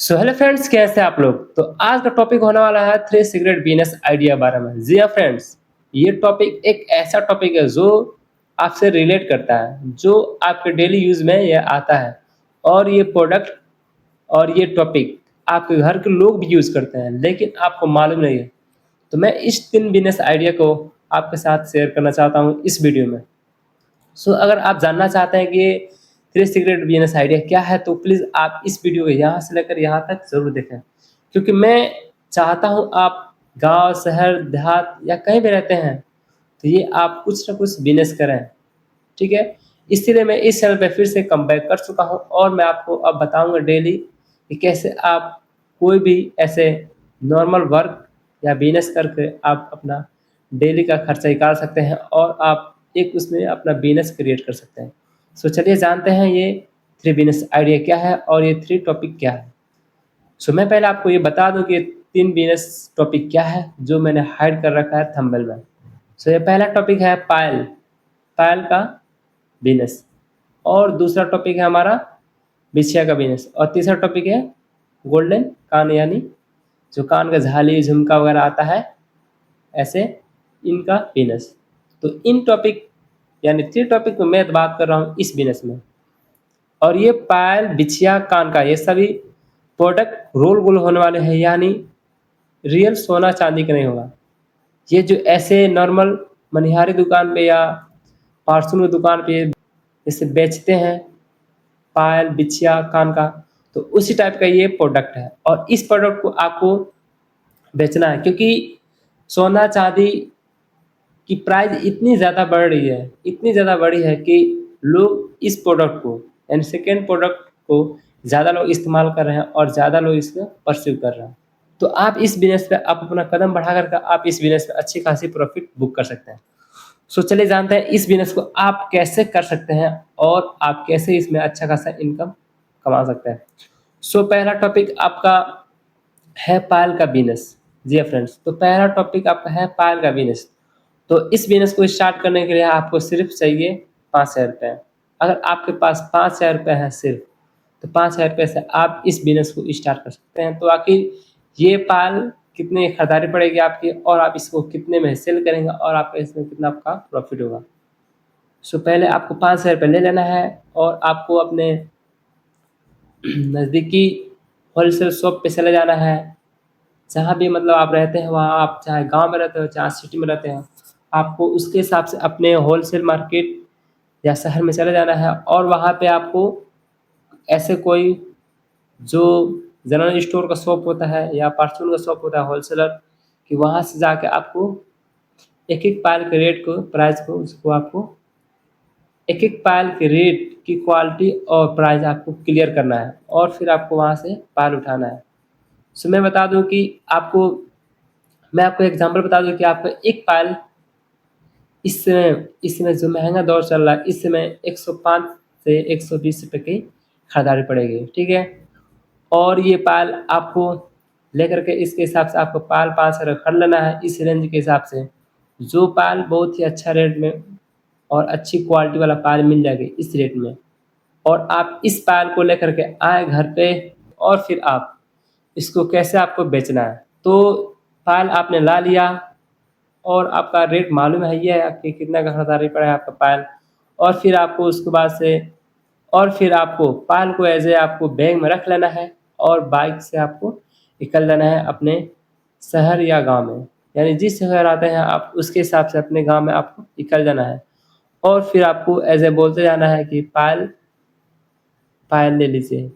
So hello friends, कैसे हैं आप लोग। तो आज का टॉपिक होने वाला है थ्री सीक्रेट बिजनेस आइडिया बारे में। जी हाँ फ्रेंड्स, ये टॉपिक एक ऐसा टॉपिक है जो आपसे रिलेट करता है, जो आपके डेली यूज में ये आता है। और ये प्रोडक्ट और ये टॉपिक आपके घर के लोग भी यूज करते हैं, लेकिन आपको मालूम नहीं है। तो मैं इस तीन बिजनेस आइडिया को आपके साथ शेयर करना चाहता हूँ इस वीडियो में। अगर आप जानना चाहते हैं कि ये थ्री सीक्रेट बिजनेस आइडिया क्या है, तो प्लीज़ आप इस वीडियो को यहाँ से लेकर यहाँ तक ज़रूर देखें, क्योंकि मैं चाहता हूँ आप गांव, शहर, देहात या कहीं भी रहते हैं, तो ये आप कुछ ना कुछ बिजनेस करें। ठीक है? इसीलिए मैं इस चैनल पे फिर से कमबैक कर चुका हूँ और मैं आपको अब बताऊँगा डेली कि कैसे आप कोई भी ऐसे नॉर्मल वर्क या बिज़नेस करके आप अपना डेली का खर्चा निकाल सकते हैं और आप एक उसमें अपना बिज़नेस क्रिएट कर सकते हैं। चलिए जानते हैं ये थ्री बिज़नेस आइडिया क्या है और ये थ्री टॉपिक क्या है। मैं पहले आपको ये बता दूँ कि 3 बिज़नेस टॉपिक क्या है, जो मैंने हाइड कर रखा है थंबनेल में। ये पहला टॉपिक है पायल, पायल का बिज़नेस। और दूसरा टॉपिक है हमारा बिछिया का बिज़नेस और तीसरा टॉपिक है गोल्डन कान, यानी जो कान का झाली, झुमका वगैरह आता है, ऐसे इनका बिज़नेस। तो इन टॉपिक यानी 3 टॉपिक में मैं बात कर रहा हूँ इस बिज़नेस में। और ये पायल, बिछिया, कान का ये सभी प्रोडक्ट रोल गोल होने वाले हैं, यानी रियल सोना चांदी का नहीं होगा। ये जो ऐसे नॉर्मल मनिहारी दुकान पे या फार्चून की दुकान पे जैसे बेचते हैं पायल, बिछिया, कान का, तो उसी टाइप का ये प्रोडक्ट है। और इस प्रोडक्ट को आपको बेचना है, क्योंकि सोना चांदी की प्राइस इतनी ज़्यादा बढ़ रही है, इतनी ज़्यादा बढ़ी है कि लोग इस प्रोडक्ट को यानी सेकेंड प्रोडक्ट को ज़्यादा लोग इस्तेमाल कर रहे हैं और ज़्यादा लोग इसको परस्यू कर रहे हैं। तो आप इस बिज़नेस पे आप अपना कदम बढ़ा कर आप इस बिज़नेस में अच्छी खासी प्रॉफ़िट बुक कर सकते हैं। चलिए जानते हैं इस बिज़नेस को आप कैसे कर सकते हैं और आप कैसे इसमें अच्छा खासा इनकम कमा सकते हैं। पहला टॉपिक आपका है पायल का बिज़नेस। जी हाँ फ्रेंड्स, तो पहला टॉपिक आपका है पायल का बिज़नेस। तो इस बिज़नेस को स्टार्ट करने के लिए आपको सिर्फ चाहिए 5,000 रुपये। अगर आपके पास 5,000 रुपये हैं सिर्फ, तो 5,000 रुपये से आप इस बिज़नेस को स्टार्ट कर सकते हैं। तो आखिर ये पाल कितने खरीदारी पड़ेगी आपकी और आप इसको कितने में सेल करेंगे और आपका इसमें कितना आपका प्रॉफिट होगा। पहले आपको 5,000 रुपये ले लेना है और आपको अपने नज़दीकी होलसेल शॉप पे चले जाना है। जहाँ भी मतलब आप रहते हैं वहाँ, आप चाहे गाँव में रहते हो चाहे सिटी में रहते हैं, आपको उसके हिसाब से अपने होलसेल मार्केट या शहर में चले जाना है और वहाँ पे आपको ऐसे कोई जो जनरल स्टोर का शॉप होता है या परचून का शॉप होता है होलसेलर, कि वहाँ से जाके आपको एक-एक पायल के रेट को, प्राइस को, उसको आपको एक-एक पायल के रेट की क्वालिटी और प्राइस आपको क्लियर करना है और फिर आपको वहाँ से पायल उठाना है। मैं बता दूँ कि आपको मैं आपको एग्ज़ाम्पल बता दूँ कि आपका एक पायल इस समय जो महँगा दौर चल रहा है, इस समय 105 से 120 रुपए की खरीदारी पड़ेगी, ठीक है? और ये पायल आपको लेकर के इसके हिसाब से आपको पायल 5 खरीद लेना है इस रेंज के हिसाब से। जो पायल बहुत ही अच्छा रेट में और अच्छी क्वालिटी वाला पायल मिल जाएगी इस रेट में। और आप इस पायल को लेकर के आए घर पे और फिर आप इसको कैसे आपको बेचना है। तो पायल आपने ला लिया और आपका रेट मालूम है, ये है कि कितना का खरीदारी पड़ा है आपका पायल। और फिर आपको उसके बाद से और फिर आपको पायल को ऐज़ ए आपको बैग में रख लेना है और बाइक से आपको निकल जाना है अपने शहर या गाँव में। यानी जिस शहर आते हैं आप उसके हिसाब से अपने गाँव में आपको निकल जाना है। और फिर आपको ऐज़ ए बोलते जाना है कि पायल, पायल ले लीजिए।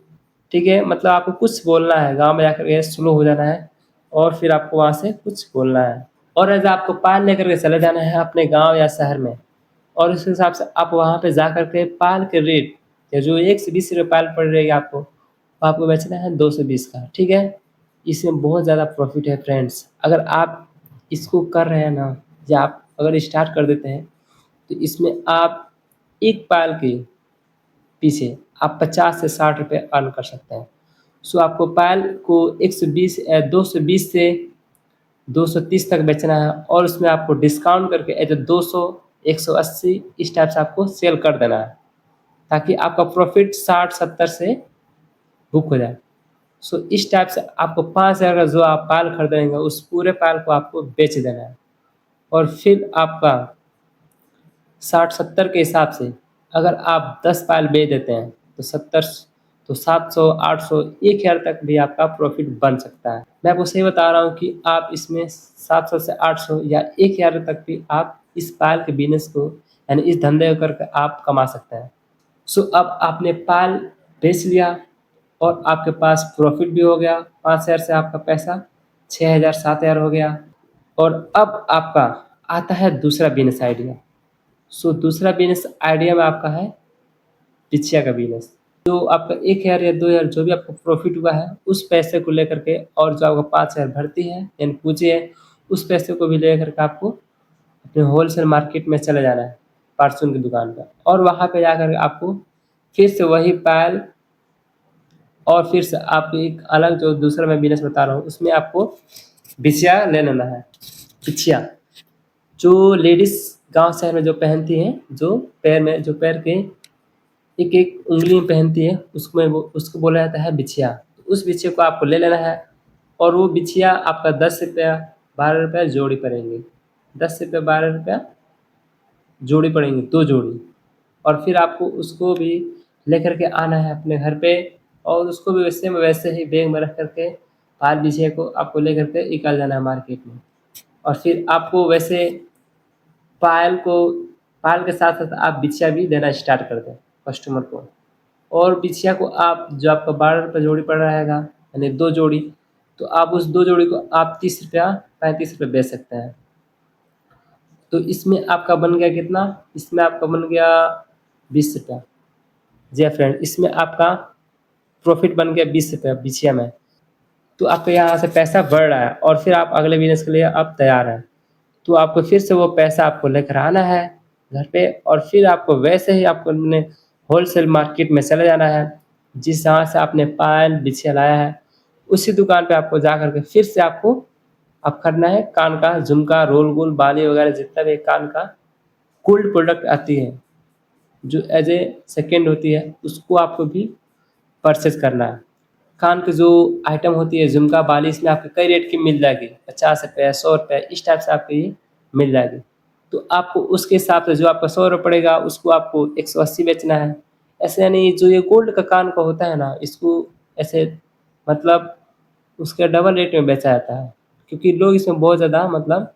ठीक है? मतलब आपको कुछ बोलना है, गाँव में जाकर के स्लो हो जाना है और फिर आपको वहाँ से कुछ बोलना है। और ऐज़ आपको पायल लेकर के चले जाना है अपने गाँव या शहर में। और उस हिसाब से आप वहाँ पे जा कर के पाल के रेट या जो 120 रुपये पाल पड़ रहेगी आपको, वो आपको बेचना है 220 का, ठीक है? इसमें बहुत ज़्यादा प्रॉफ़िट है फ्रेंड्स। अगर आप इसको कर रहे हैं ना, या आप अगर स्टार्ट कर देते हैं, तो इसमें आप एक पाल के पीछे आप 50 से 60 रुपये अर्न कर सकते हैं। आपको पायल को 220 से 230 तक बेचना है और उसमें आपको डिस्काउंट करके 200, 180 इस टाइप से आपको सेल कर देना है, ताकि आपका प्रॉफ़िट 60-70 से बुक हो जाए। सो इस टाइप से आपको 5,000 का जो आप पाल खरीदेंगे उस पूरे पाल को आपको बेच देना है। और फिर आपका 60-70 के हिसाब से अगर आप 10 पाल बेच देते हैं तो 70 तो 700, 800, 1,000 तक भी आपका प्रॉफ़िट बन सकता है। मैं आपको सही बता रहा हूँ कि आप इसमें 700 से 800 या 1,000 तक भी आप इस पाल के बिज़नेस को यानी इस धंधे को करके आप कमा सकते हैं। सो अब आपने पाल बेच लिया और आपके पास प्रॉफ़िट भी हो गया, 5,000 से आपका पैसा 6,000 7,000 हो गया। और अब आपका आता है दूसरा बिज़नेस आइडिया। सो दूसरा बिज़नेस आइडिया में आपका है बिछिया का बिज़नेस। जो आपका 1,000 या 2,000 जो भी आपको प्रॉफ़िट हुआ है, उस पैसे को लेकर के और जो आपका 5,000 भर्ती है यानी पूँजी है, उस पैसे को भी लेकर के आपको अपने होलसेल मार्केट में चले जाना है, परचून की दुकान पर और वहाँ पे जाकर के आपको फिर से वही पायल और फिर से आप एक अलग जो दूसरा मैं बिज़नेस बता रहा हूँ, उसमें आपको बिछिया ले लेना है। बिछिया जो लेडीज़ गाँव शहर में जो पहनती हैं, जो पैर के एक-एक उँगली में पहनती है, उसको बोला जाता है बिछिया। तो उस बिछिया को आपको ले लेना है और वो बिछिया आपका ₹10 ₹12 जोड़ी पड़ेंगे। ₹10 ₹12 जोड़ी पड़ेंगी, 2 जोड़ी। और फिर आपको उसको भी लेकर के आना है अपने घर पे और उसको भी वैसे ही बैग में रख कर के पाल बिछिया को आपको लेकर के निकल जाना है मार्केट में। और फिर आपको वैसे पायल को पायल के साथ-साथ आप बिछिया भी देना स्टार्ट कर दें कस्टमर को। और बिछिया को आप जो आपका ₹12 जोड़ी पड़ रहेगा यानी 2 जोड़ी, तो आप उस 2 जोड़ी को आप ₹30 ₹35 बेच सकते हैं। तो इसमें आपका बन गया कितना? इसमें आपका बन गया ₹20। जी हाँ फ्रेंड, इसमें आपका प्रॉफ़िट बन गया ₹20 बिछिया में। तो आपके यहाँ से पैसा बढ़ रहा है और फिर आप अगले बिज़नेस के लिए आप तैयार हैं। तो आपको फिर से वो पैसा आपको लेकर आना है घर पे और फिर आपको वैसे ही आपको अपने होलसेल मार्केट में चले जाना है, जिस जहाँ से आपने पायल बिछिया लाया है, उसी दुकान पे आपको जा कर के फिर से आपको अब करना है कान का झुमका, रोल-गोल, बाली वगैरह जितना भी कान का गोल्ड प्रोडक्ट आती है, जो एज़ ए सेकंड होती है, उसको आपको भी परचेज़ करना है। कान की जो आइटम होती है झुमका, बाली इसमें आपको कई रेट की मिल जाएगी, ₹50, ₹100 इस टाइप से आपको ये मिल जाएगी। तो आपको उसके हिसाब से जो आपका ₹100 पड़ेगा, उसको आपको 180 बेचना है। ऐसे यानी जो ये गोल्ड का कान का होता है ना, इसको ऐसे मतलब उसके डबल रेट में बेचा जाता है, क्योंकि लोग इसमें बहुत ज़्यादा मतलब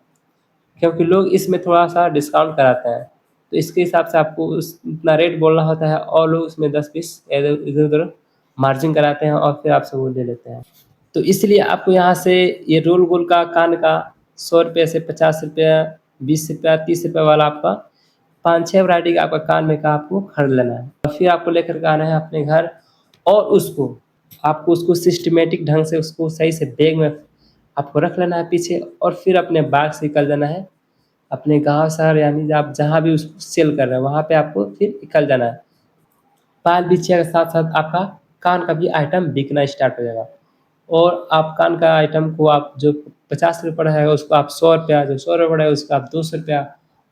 क्योंकि लोग इसमें थोड़ा-सा डिस्काउंट कराते हैं। तो इसके हिसाब से आपको उस उतना रेट बोलना होता है और लोग उसमें 10-20 इधर-उधर मार्जिन कराते हैं और फिर आपसे वो ले लेते हैं। तो इसलिए आपको यहाँ से ये रोल गोल का कान का ₹100 से ₹50, ₹20, ₹30 वाला आपका 5-6 वैरायटी का आपका कान में का आपको खरीद लेना है। और फिर आपको लेकर के आना है अपने घर और आपको उसको सिस्टमैटिक ढंग से उसको सही से बैग में आपको रख लेना है पीछे और फिर अपने बाग से निकल जाना है। अपने गाँव शहर यानी आप जहाँ भी उसको सेल कर रहे हैं, वहाँ पे आपको फिर निकल जाना है। पाल बिछिया के साथ-साथ आपका कान का भी आइटम बिकना स्टार्ट हो जाएगा और आप कान का आइटम को आप जो ₹50 पड़ा है, उसको आप ₹100 जो ₹100 पड़ा है, उसको आप ₹200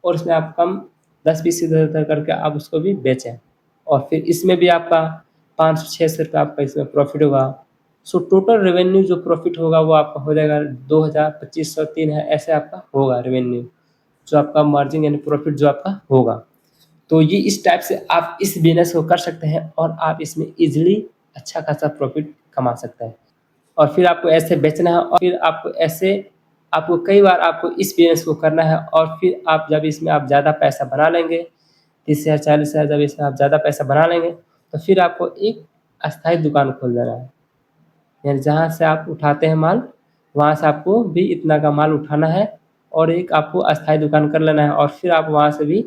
और उसमें आप कम 10-20 इधर-उधर करके आप उसको भी बेचें। और फिर इसमें भी आपका ₹500-600 आपका इसमें प्रॉफ़िट होगा। सो टोटल रेवेन्यू जो प्रॉफ़िट होगा वो आपका हो जाएगा 2,000, 2,500, 3 है ऐसे आपका होगा रेवेन्यू, जो आपका मार्जिन यानी प्रॉफ़िट जो आपका होगा। तो ये इस टाइप से आप इस बिज़नेस को कर सकते हैं और आप इसमें ईज़िली अच्छा खासा प्रॉफ़िट कमा सकते हैं। और फिर आपको ऐसे बेचना है और फिर आपको कई बार आपको इस बिज़नेस को करना है और फिर आप जब इसमें आप ज़्यादा पैसा बना लेंगे, 30,000 40,000 जब इसमें आप ज़्यादा पैसा बना लेंगे, तो फिर आपको एक अस्थायी दुकान खोल देना है। यानी जहाँ से आप उठाते हैं माल, वहाँ से आपको भी इतना का माल उठाना है और एक आपको अस्थायी दुकान कर लेना है और फिर आप वहाँ से भी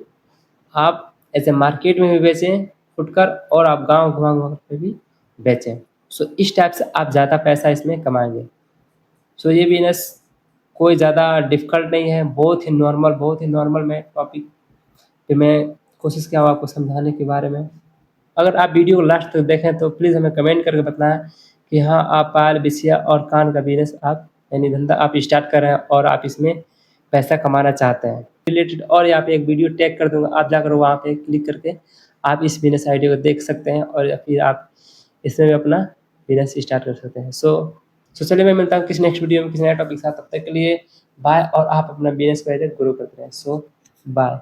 आप ऐसे मार्केट में भी बेचें फुटकर और आप गाँव घुमा-घुमा के भी बेचें। सो इस टाइप से आप ज़्यादा पैसा इसमें कमाएँगे। सो ये बिज़नेस कोई ज़्यादा डिफ़िकल्ट नहीं है, बहुत ही नॉर्मल मैं टॉपिक पे मैं कोशिश किया हूँ आपको समझाने के बारे में। अगर आप वीडियो को लास्ट तक देखें तो प्लीज़ हमें कमेंट करके बताएँ कि हाँ, आप पायल, बिछिया और कान का बिज़नेस आप यानी धंधा आप स्टार्ट कर रहे हैं और आप इसमें पैसा कमाना चाहते हैं। रिलेटेड और यहाँ पे एक वीडियो टैग कर दूँगा, आप जाकर वहाँ पे क्लिक करके आप इस बिज़नेस आइडिया को देख सकते हैं और या फिर आप इसमें भी अपना बिजनेस स्टार्ट कर सकते हैं। सो चलिए मैं मिलता हूँ किसी नेक्स्ट वीडियो में किसी नए टॉपिक के साथ, तब तक के लिए बाय, और आप अपना बिजनेस को ग्रो करते रहें। सो बाय।